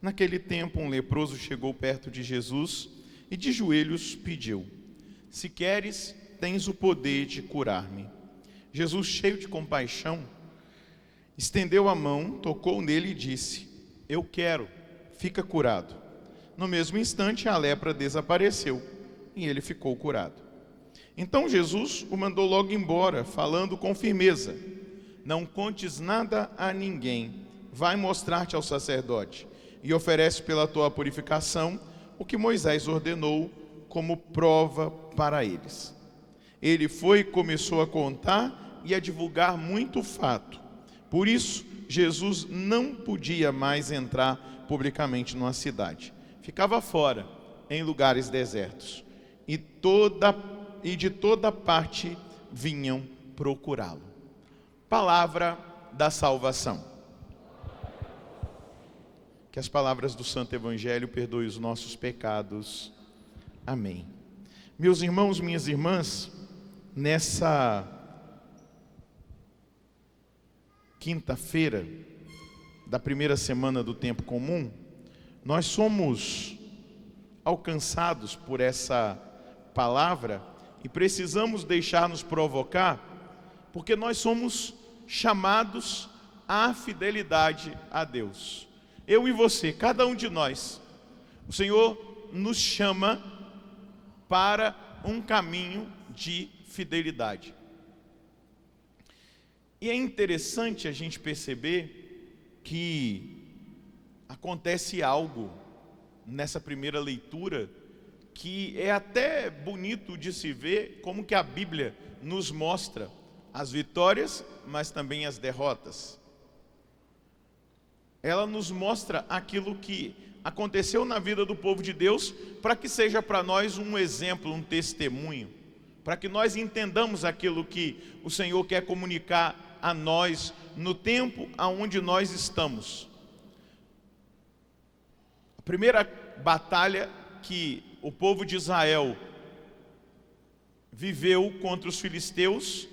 Naquele tempo, um leproso chegou perto de Jesus e de joelhos pediu: Se queres, tens o poder de curar-me. Jesus, cheio de compaixão, estendeu a mão, tocou nele e disse: Eu quero, fica curado. No mesmo instante, a lepra desapareceu e ele ficou curado. Então Jesus o mandou logo embora, falando com firmeza: Não contes nada a ninguém, vai mostrar-te ao sacerdote e oferece pela tua purificação o que Moisés ordenou como prova para eles. Ele foi e começou a contar e a divulgar muito fato. Por isso, Jesus não podia mais entrar publicamente numa cidade. Ficava fora, em lugares desertos. E de toda parte vinham procurá-lo. Palavra da salvação. Que as palavras do Santo Evangelho perdoem os nossos pecados. Amém. Meus irmãos, minhas irmãs, nessa quinta-feira da primeira semana do tempo comum, nós somos alcançados por essa palavra e precisamos deixar-nos provocar, porque nós somos chamados à fidelidade a Deus. Eu e você, cada um de nós, o Senhor nos chama para um caminho de fidelidade. E é interessante a gente perceber que acontece algo nessa primeira leitura que é até bonito de se ver, como que a Bíblia nos mostra as vitórias, mas também as derrotas. Ela nos mostra aquilo que aconteceu na vida do povo de Deus, para que seja para nós um exemplo, um testemunho, para que nós entendamos aquilo que o Senhor quer comunicar a nós no tempo aonde nós estamos. A primeira batalha que o povo de Israel viveu contra os filisteus,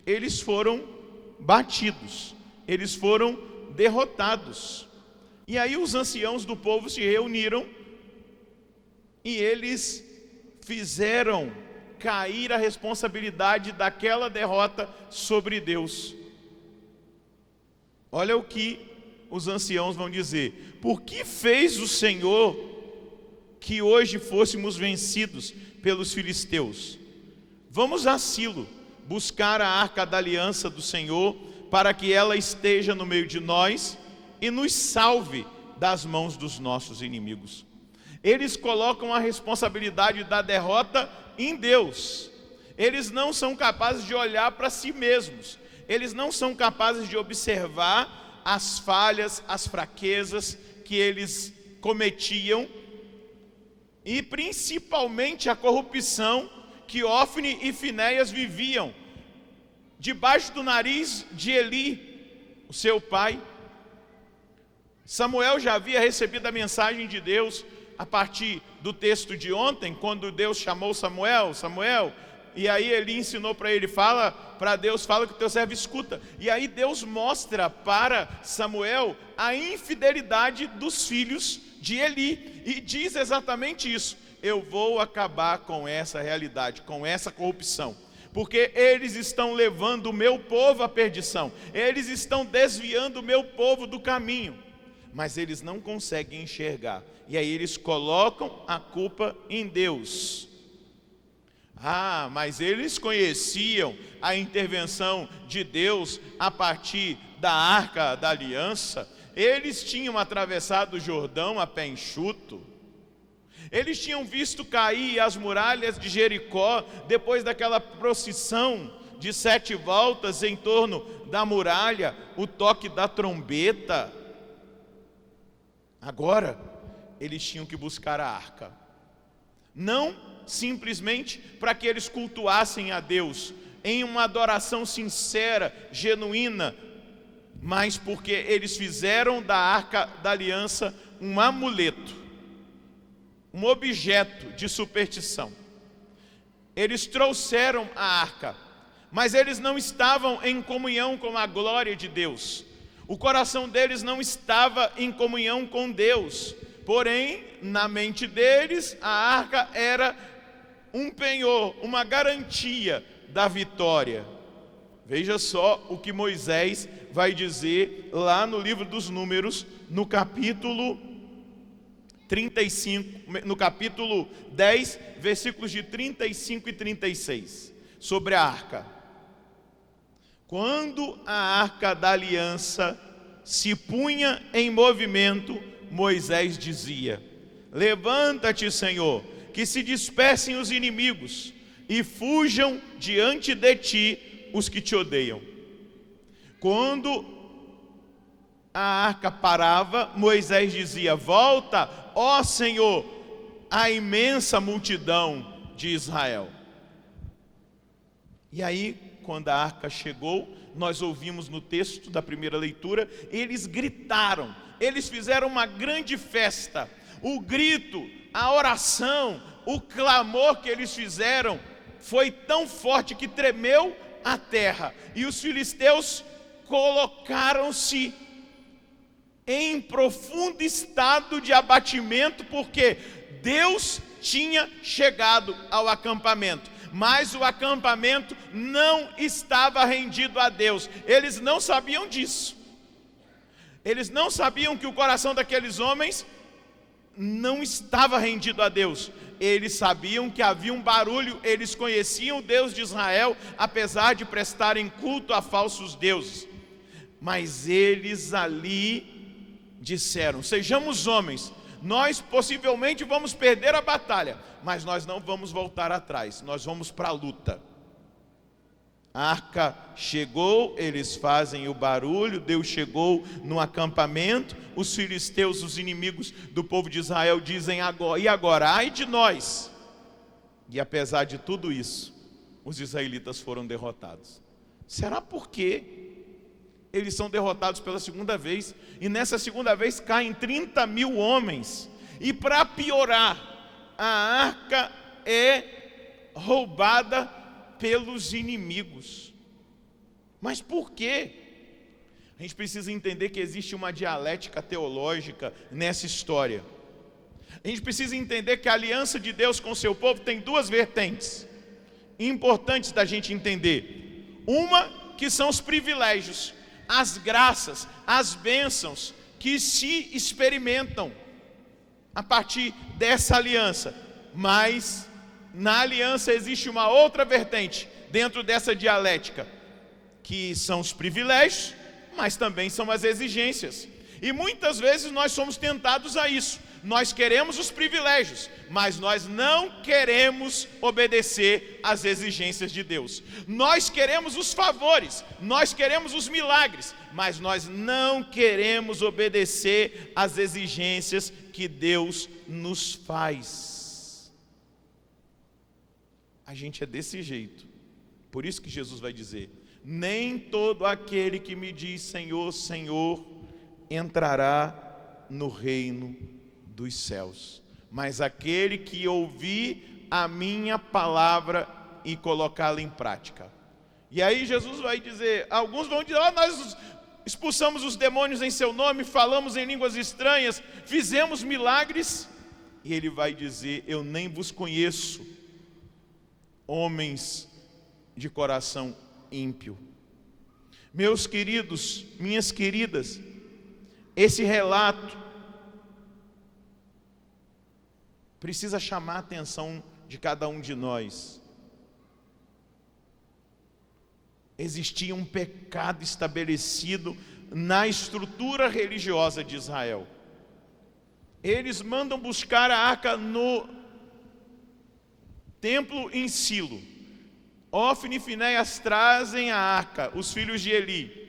eles foram batidos, eles foram derrotados. E aí os anciãos do povo se reuniram e eles fizeram cair a responsabilidade daquela derrota sobre Deus. Olha o que os anciãos vão dizer: por que fez o Senhor que hoje fôssemos vencidos pelos filisteus? Vamos a Silo buscar a arca da aliança do Senhor, para que ela esteja no meio de nós e nos salve das mãos dos nossos inimigos. Eles colocam a responsabilidade da derrota em Deus. Eles não são capazes de olhar para si mesmos. Eles não são capazes de observar as falhas, as fraquezas que eles cometiam e principalmente a corrupção que Ofni e Finéias viviam debaixo do nariz de Eli, o seu pai. Samuel já havia recebido a mensagem de Deus a partir do texto de ontem, quando Deus chamou Samuel, e aí Eli ensinou para ele: fala para Deus, fala que o teu servo escuta. E aí Deus mostra para Samuel a infidelidade dos filhos de Eli, e diz exatamente isso: eu vou acabar com essa realidade, com essa corrupção, porque eles estão levando o meu povo à perdição, eles estão desviando o meu povo do caminho, mas eles não conseguem enxergar, e aí eles colocam a culpa em Deus. Mas eles conheciam a intervenção de Deus a partir da arca da aliança, eles tinham atravessado o Jordão a pé enxuto, eles tinham visto cair as muralhas de Jericó depois daquela procissão de 7 voltas em torno da muralha, o toque da trombeta. Agora, eles tinham que buscar a arca, não simplesmente para que eles cultuassem a Deus em uma adoração sincera, genuína, mas porque eles fizeram da arca da aliança um amuleto, um objeto de superstição. Eles trouxeram a arca, mas eles não estavam em comunhão com a glória de Deus. O coração deles não estava em comunhão com Deus, porém, na mente deles, a arca era um penhor, uma garantia da vitória. Veja só o que Moisés vai dizer lá no livro dos Números, no capítulo 35, no capítulo 10, versículos de 35 e 36, sobre a arca. Quando a arca da aliança se punha em movimento, Moisés dizia: levanta-te, Senhor, que se dispersem os inimigos e fujam diante de ti os que te odeiam. Quando a arca parava, Moisés dizia: volta, ó Senhor, a imensa multidão de Israel. E aí, quando a arca chegou, nós ouvimos no texto da primeira leitura, eles gritaram, eles fizeram uma grande festa. O grito, a oração, o clamor que eles fizeram foi tão forte que tremeu a terra. E os filisteus colocaram-se em profundo estado de abatimento, porque Deus tinha chegado ao acampamento, mas o acampamento não estava rendido a Deus. Eles não sabiam disso. Eles não sabiam que o coração daqueles homens não estava rendido a Deus. Eles sabiam que havia um barulho, eles conheciam o Deus de Israel, apesar de prestarem culto a falsos deuses. Mas eles ali disseram: sejamos homens, nós possivelmente vamos perder a batalha, mas nós não vamos voltar atrás, nós vamos para a luta. A arca chegou, eles fazem o barulho, Deus chegou no acampamento, os filisteus, os inimigos do povo de Israel, dizem: agora, e agora? Ai de nós! E apesar de tudo isso, os israelitas foram derrotados. Será por quê? Eles são derrotados pela segunda vez, e nessa segunda vez caem 30 mil homens. E para piorar, a arca é roubada pelos inimigos. Mas por quê? A gente precisa entender que existe uma dialética teológica nessa história. A gente precisa entender que a aliança de Deus com o seu povo tem duas vertentes importantes da gente entender. Uma que são os privilégios, as graças, as bênçãos que se experimentam a partir dessa aliança. Mas na aliança existe uma outra vertente dentro dessa dialética, que são os privilégios, mas também são as exigências. E muitas vezes nós somos tentados a isso. Nós queremos os privilégios, mas nós não queremos obedecer às exigências de Deus. Nós queremos os favores, nós queremos os milagres, mas nós não queremos obedecer às exigências que Deus nos faz. A gente é desse jeito. Por isso que Jesus vai dizer: nem todo aquele que me diz Senhor, Senhor, entrará no reino dos céus, mas aquele que ouvir a minha palavra e colocá-la em prática. E aí Jesus vai dizer, alguns vão dizer: nós expulsamos os demônios em seu nome, falamos em línguas estranhas, fizemos milagres. E ele vai dizer: eu nem vos conheço, homens de coração ímpio. Meus queridos, minhas queridas, esse relato precisa chamar a atenção de cada um de nós. Existia um pecado estabelecido na estrutura religiosa de Israel. Eles mandam buscar a arca no templo em Silo. Ofni e Finéias trazem a arca, os filhos de Eli.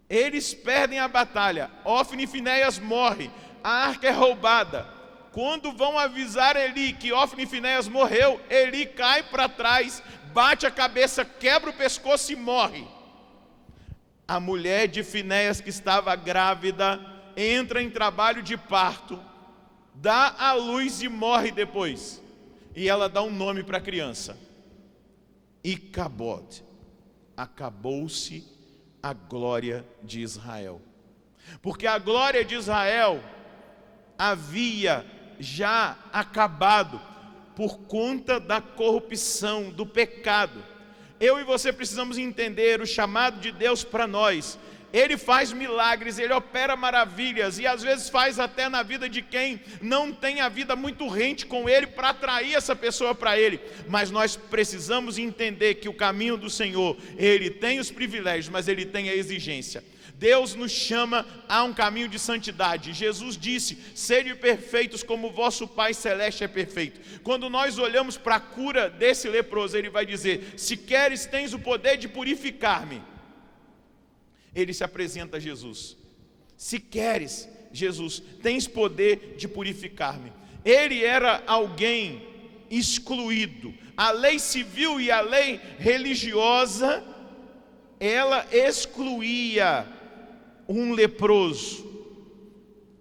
Eles perdem a batalha, Ofni e Finéias morrem, a arca é roubada. Quando vão avisar Eli que Ofni e Finéias morreu, Eli cai para trás, bate a cabeça, quebra o pescoço e morre. A mulher de Finéias, que estava grávida, entra em trabalho de parto, dá à luz e morre depois. E ela dá um nome para a criança: Icabod. Acabou-se a glória de Israel. Porque a glória de Israel havia já acabado por conta da corrupção, do pecado. Eu e você precisamos entender o chamado de Deus para nós. Ele faz milagres, Ele opera maravilhas, e às vezes faz até na vida de quem não tem a vida muito rente com Ele, para atrair essa pessoa para Ele. Mas nós precisamos entender que o caminho do Senhor, Ele tem os privilégios, mas Ele tem a exigência. Deus nos chama a um caminho de santidade. Jesus disse: sede perfeitos como o vosso Pai Celeste é perfeito. Quando nós olhamos para a cura desse leproso, Ele vai dizer: se queres, tens o poder de purificar-me. Ele se apresenta a Jesus: se queres, Jesus, tens poder de purificar-me. Ele era alguém excluído. A lei civil e a lei religiosa, ela excluía um leproso.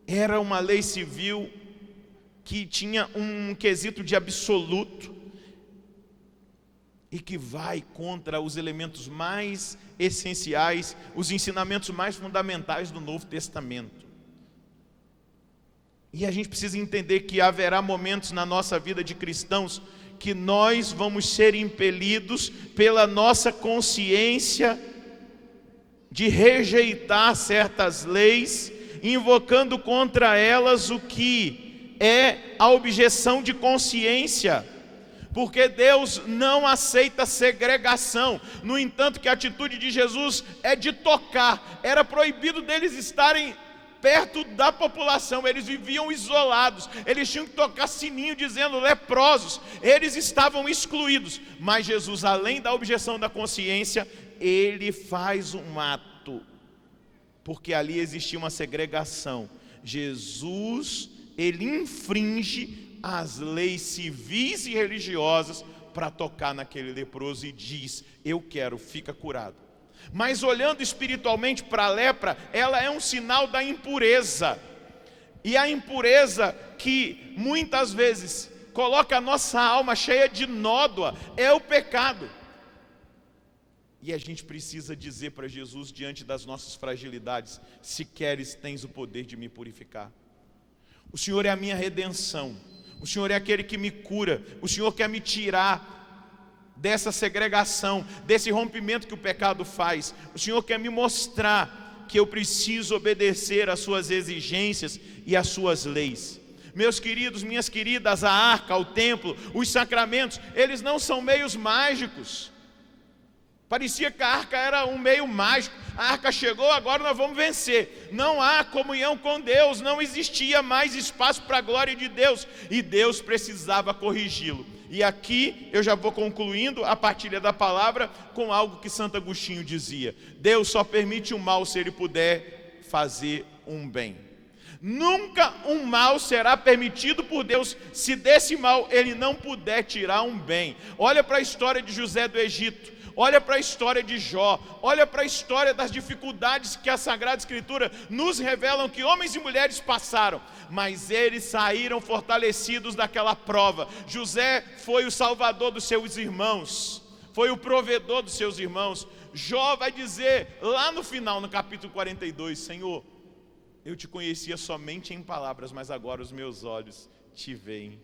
Era uma lei civil que tinha um quesito de absoluto e que vai contra os elementos mais essenciais, os ensinamentos mais fundamentais do Novo Testamento. E a gente precisa entender que haverá momentos na nossa vida de cristãos que nós vamos ser impelidos pela nossa consciência de rejeitar certas leis, invocando contra elas o que é a objeção de consciência. Porque Deus não aceita segregação. No entanto, que a atitude de Jesus é de tocar. Era proibido deles estarem perto da população. Eles viviam isolados. Eles tinham que tocar sininho dizendo leprosos. Eles estavam excluídos. Mas Jesus, além da objeção da consciência, Ele faz um ato. Porque ali existia uma segregação. Jesus, Ele infringe as leis civis e religiosas para tocar naquele leproso e diz: eu quero, fica curado. Mas olhando espiritualmente para a lepra, ela é um sinal da impureza. E a impureza que muitas vezes coloca a nossa alma cheia de nódoa é o pecado. E a gente precisa dizer para Jesus, diante das nossas fragilidades: se queres, tens o poder de me purificar. O Senhor é a minha redenção. O Senhor é aquele que me cura. O Senhor quer me tirar dessa segregação, desse rompimento que o pecado faz. O Senhor quer me mostrar que eu preciso obedecer às suas exigências e às suas leis. Meus queridos, minhas queridas, a arca, o templo, os sacramentos, eles não são meios mágicos. Parecia que a arca era um meio mágico. A arca chegou, agora nós vamos vencer. Não há comunhão com Deus, não existia mais espaço para a glória de Deus. E Deus precisava corrigi-lo. E aqui eu já vou concluindo a partilha da palavra com algo que Santo Agostinho dizia: Deus só permite o mal se Ele puder fazer um bem. Nunca um mal será permitido por Deus se desse mal Ele não puder tirar um bem. Olha para a história de José do Egito. Olha para a história de Jó, olha para a história das dificuldades que a Sagrada Escritura nos revelam que homens e mulheres passaram, mas eles saíram fortalecidos daquela prova. José foi o salvador dos seus irmãos, foi o provedor dos seus irmãos. Jó vai dizer lá no final, no capítulo 42, Senhor, eu te conhecia somente em palavras, mas agora os meus olhos te veem.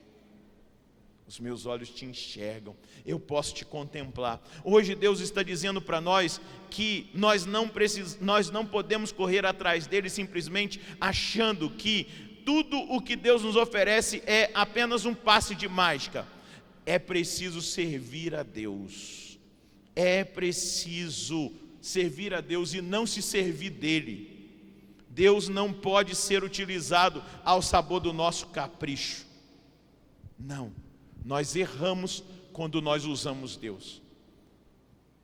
Os meus olhos te enxergam, eu posso te contemplar. Hoje Deus está dizendo para nós que nós não podemos correr atrás dele simplesmente achando que tudo o que Deus nos oferece é apenas um passe de mágica. É preciso servir a Deus. É preciso servir a Deus e não se servir dele. Deus não pode ser utilizado ao sabor do nosso capricho. Não. Nós erramos quando nós usamos Deus.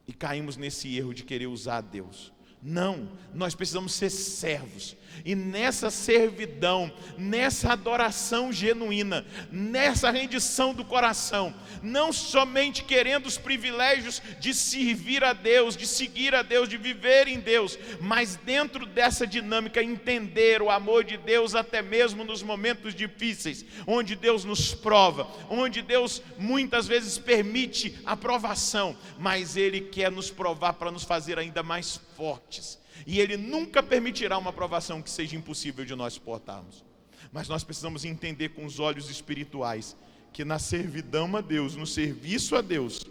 E caímos nesse erro de querer usar Deus. Não, nós precisamos ser servos. E nessa servidão, nessa adoração genuína, nessa rendição do coração, não somente querendo os privilégios de servir a Deus, de seguir a Deus, de viver em Deus, mas dentro dessa dinâmica entender o amor de Deus até mesmo nos momentos difíceis, onde Deus nos prova, onde Deus muitas vezes permite a provação, mas Ele quer nos provar para nos fazer ainda mais fortes. fortes. E Ele nunca permitirá uma provação que seja impossível de nós suportarmos. Mas nós precisamos entender com os olhos espirituais que na servidão a Deus, no serviço a Deus,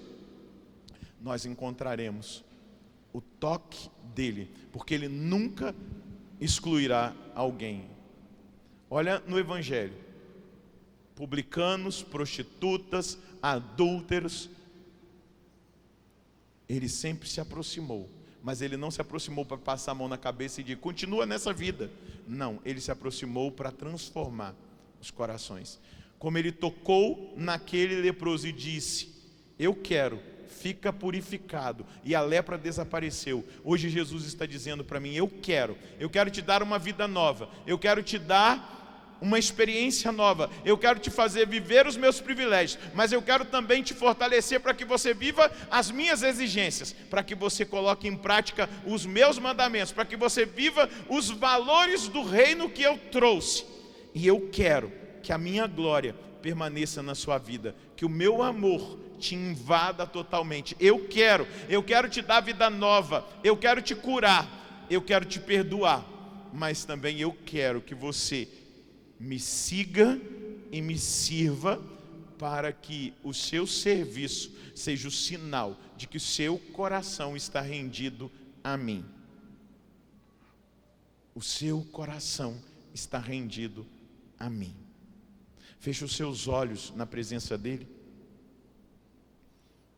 nós encontraremos o toque dEle, porque Ele nunca excluirá alguém. Olha no Evangelho, publicanos, prostitutas, adúlteros, Ele sempre se aproximou, mas Ele não se aproximou para passar a mão na cabeça e dizer, continua nessa vida. Não, Ele se aproximou para transformar os corações. Como Ele tocou naquele leproso e disse, eu quero, fica purificado, e a lepra desapareceu. Hoje Jesus está dizendo para mim, eu quero te dar uma vida nova, eu quero te dar uma experiência nova, eu quero te fazer viver os meus privilégios, mas eu quero também te fortalecer para que você viva as minhas exigências, para que você coloque em prática os meus mandamentos, para que você viva os valores do reino que eu trouxe. E eu quero que a minha glória permaneça na sua vida, que o meu amor te invada totalmente. Eu quero te dar vida nova, eu quero te curar, eu quero te perdoar, mas também eu quero que você me siga e me sirva, para que o seu serviço seja o sinal de que o seu coração está rendido a mim. O seu coração está rendido a mim. Feche os seus olhos na presença dEle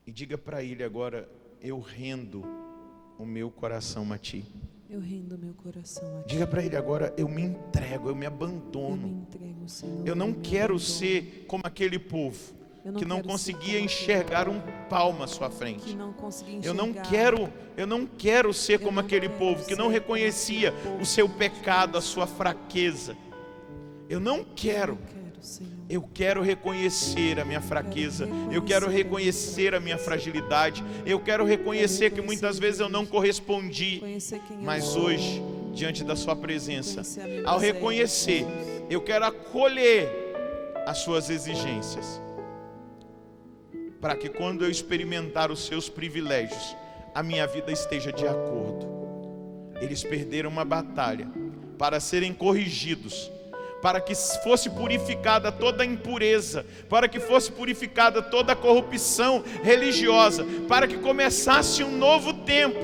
e diga para Ele agora, eu rendo o meu coração a Ti. Eu rendo meu coração a Ti. Diga para Ele agora, eu me entrego, eu me Eu me abandono. entrego, Senhor. Eu não me quero abandono. ser como aquele povo que não quero ser conseguia como enxergar aquele um palmo à sua que frente. não conseguia Eu não enxergar. quero ser como não aquele quero povo que não ser reconhecia como aquele o seu pecado, a sua fraqueza. Eu não quero. Senhor. Eu quero reconhecer a minha fraqueza, eu quero reconhecer a minha fragilidade, eu quero reconhecer que muitas vezes eu não correspondi, Conhecer quem eu mas sou. hoje, diante da sua presença, Conhecer a minha ao miséria, reconhecer, Jesus. eu quero acolher as suas exigências, para que quando eu experimentar os seus privilégios, a minha vida esteja de acordo. Eles perderam uma batalha para serem corrigidos, para que fosse purificada toda a impureza, para que fosse purificada toda a corrupção religiosa, para que começasse um novo tempo.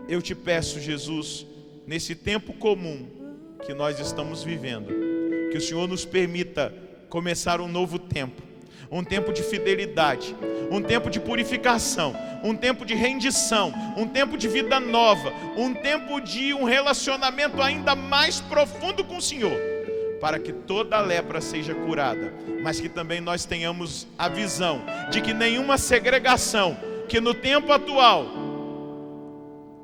Eu te peço, Jesus, nesse tempo comum que nós estamos vivendo, que o Senhor nos permita começar um novo tempo, um tempo de fidelidade, um tempo de purificação, um tempo de rendição, um tempo de vida nova, um tempo de um relacionamento ainda mais profundo com o Senhor, para que toda a lepra seja curada, mas que também nós tenhamos a visão de que nenhuma segregação que no tempo atual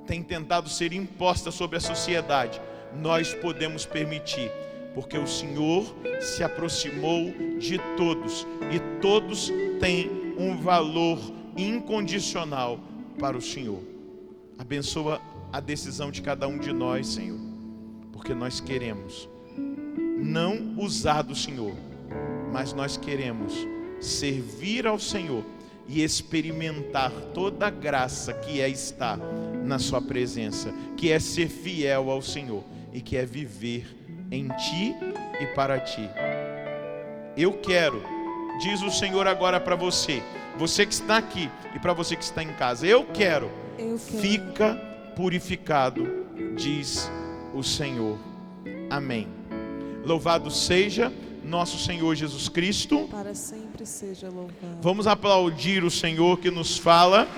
tem tentado ser imposta sobre a sociedade, nós podemos permitir, porque o Senhor se aproximou de todos, e todos têm um valor incondicional para o Senhor. Abençoa a decisão de cada um de nós, Senhor, porque nós queremos não usar do Senhor, mas nós queremos servir ao Senhor e experimentar toda a graça que é estar na sua presença, que é ser fiel ao Senhor e que é viver em Ti e para Ti. Eu quero, diz o Senhor agora para você, você que está aqui e para você que está em casa, eu quero, fica purificado, diz o Senhor. Amém. Louvado seja nosso Senhor Jesus Cristo. Para sempre seja louvado. Vamos aplaudir o Senhor que nos fala.